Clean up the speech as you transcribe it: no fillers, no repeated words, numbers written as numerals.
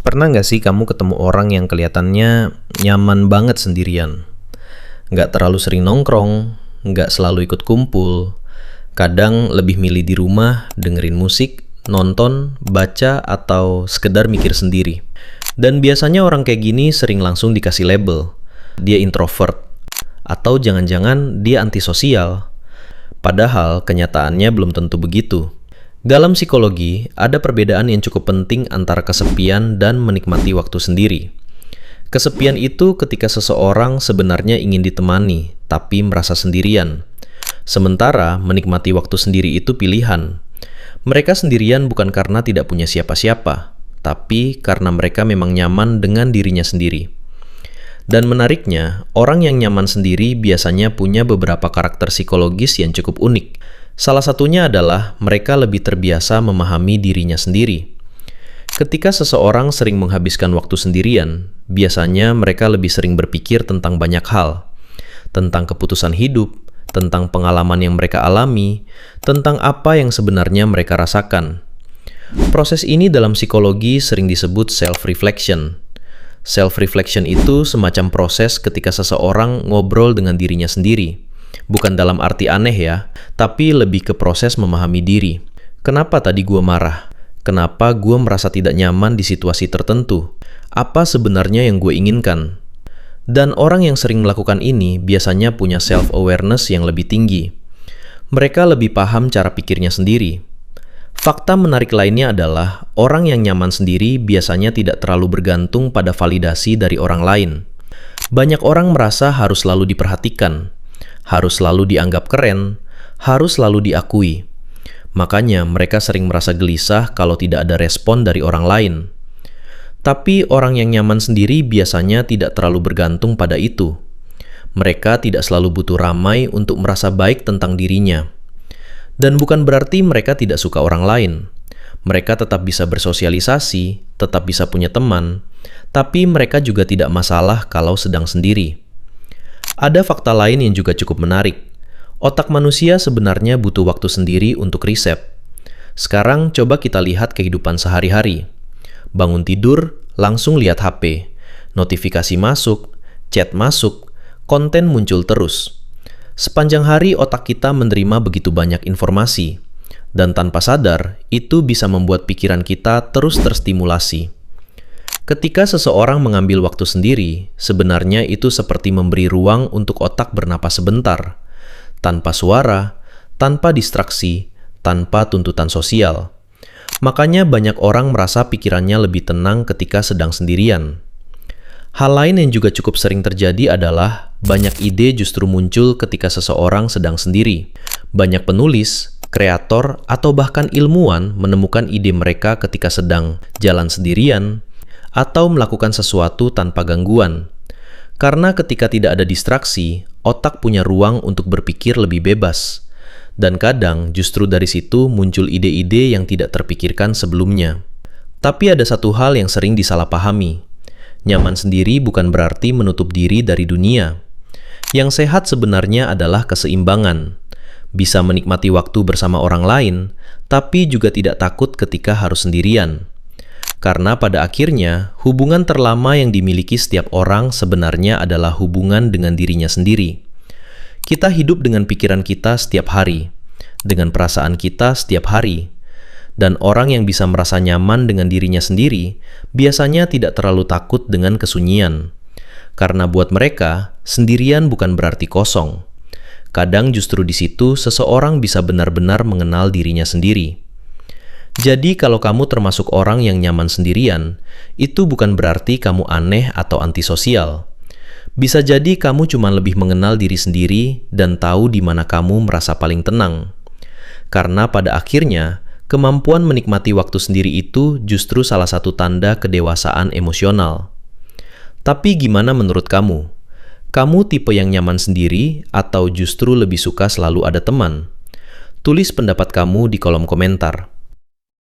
Pernah nggak sih kamu ketemu orang yang kelihatannya nyaman banget sendirian? Nggak terlalu sering nongkrong, nggak selalu ikut kumpul, kadang lebih milih di rumah, dengerin musik, nonton, baca, atau sekedar mikir sendiri. Dan biasanya orang kayak gini sering langsung dikasih label. Dia introvert, atau jangan-jangan dia antisosial. Padahal kenyataannya belum tentu begitu. Dalam psikologi, ada perbedaan yang cukup penting antara kesepian dan menikmati waktu sendiri. Kesepian itu ketika seseorang sebenarnya ingin ditemani, tapi merasa sendirian. Sementara menikmati waktu sendiri itu pilihan. Mereka sendirian bukan karena tidak punya siapa-siapa, tapi karena mereka memang nyaman dengan dirinya sendiri. Dan menariknya, orang yang nyaman sendiri biasanya punya beberapa karakter psikologis yang cukup unik. Salah satunya adalah mereka lebih terbiasa memahami dirinya sendiri. Ketika seseorang sering menghabiskan waktu sendirian, biasanya mereka lebih sering berpikir tentang banyak hal. Tentang keputusan hidup, tentang pengalaman yang mereka alami, tentang apa yang sebenarnya mereka rasakan. Proses ini dalam psikologi sering disebut self-reflection. Self-reflection itu semacam proses ketika seseorang ngobrol dengan dirinya sendiri. Bukan dalam arti aneh ya, tapi lebih ke proses memahami diri. Kenapa tadi gue marah? Kenapa gue merasa tidak nyaman di situasi tertentu? Apa sebenarnya yang gue inginkan? Dan orang yang sering melakukan ini biasanya punya self-awareness yang lebih tinggi. Mereka lebih paham cara pikirnya sendiri. Fakta menarik lainnya adalah orang yang nyaman sendiri biasanya tidak terlalu bergantung pada validasi dari orang lain. Banyak orang merasa harus selalu diperhatikan, harus selalu dianggap keren, harus selalu diakui. Makanya mereka sering merasa gelisah kalau tidak ada respon dari orang lain. Tapi orang yang nyaman sendiri biasanya tidak terlalu bergantung pada itu. Mereka tidak selalu butuh ramai untuk merasa baik tentang dirinya. Dan bukan berarti mereka tidak suka orang lain. Mereka tetap bisa bersosialisasi, tetap bisa punya teman, tapi mereka juga tidak masalah kalau sedang sendiri. Ada fakta lain yang juga cukup menarik. Otak manusia sebenarnya butuh waktu sendiri untuk riset. Sekarang coba kita lihat kehidupan sehari-hari. Bangun tidur, langsung lihat HP. Notifikasi masuk, chat masuk, konten muncul terus. Sepanjang hari otak kita menerima begitu banyak informasi. Dan tanpa sadar, itu bisa membuat pikiran kita terus terstimulasi. Ketika seseorang mengambil waktu sendiri, sebenarnya itu seperti memberi ruang untuk otak bernapas sebentar, tanpa suara, tanpa distraksi, tanpa tuntutan sosial. Makanya banyak orang merasa pikirannya lebih tenang ketika sedang sendirian. Hal lain yang juga cukup sering terjadi adalah banyak ide justru muncul ketika seseorang sedang sendiri. Banyak penulis, kreator, atau bahkan ilmuwan menemukan ide mereka ketika sedang jalan sendirian, atau melakukan sesuatu tanpa gangguan. Karena ketika tidak ada distraksi, otak punya ruang untuk berpikir lebih bebas. Dan kadang justru dari situ muncul ide-ide yang tidak terpikirkan sebelumnya. Tapi ada satu hal yang sering disalahpahami. Nyaman sendiri bukan berarti menutup diri dari dunia. Yang sehat sebenarnya adalah keseimbangan. Bisa menikmati waktu bersama orang lain, tapi juga tidak takut ketika harus sendirian. Karena pada akhirnya, hubungan terlama yang dimiliki setiap orang sebenarnya adalah hubungan dengan dirinya sendiri. Kita hidup dengan pikiran kita setiap hari, dengan perasaan kita setiap hari. Dan orang yang bisa merasa nyaman dengan dirinya sendiri, biasanya tidak terlalu takut dengan kesunyian. Karena buat mereka, sendirian bukan berarti kosong. Kadang justru di situ seseorang bisa benar-benar mengenal dirinya sendiri. Jadi kalau kamu termasuk orang yang nyaman sendirian, itu bukan berarti kamu aneh atau antisosial. Bisa jadi kamu cuma lebih mengenal diri sendiri dan tahu di mana kamu merasa paling tenang. Karena pada akhirnya, kemampuan menikmati waktu sendiri itu justru salah satu tanda kedewasaan emosional. Tapi gimana menurut kamu? Kamu tipe yang nyaman sendiri atau justru lebih suka selalu ada teman? Tulis pendapat kamu di kolom komentar.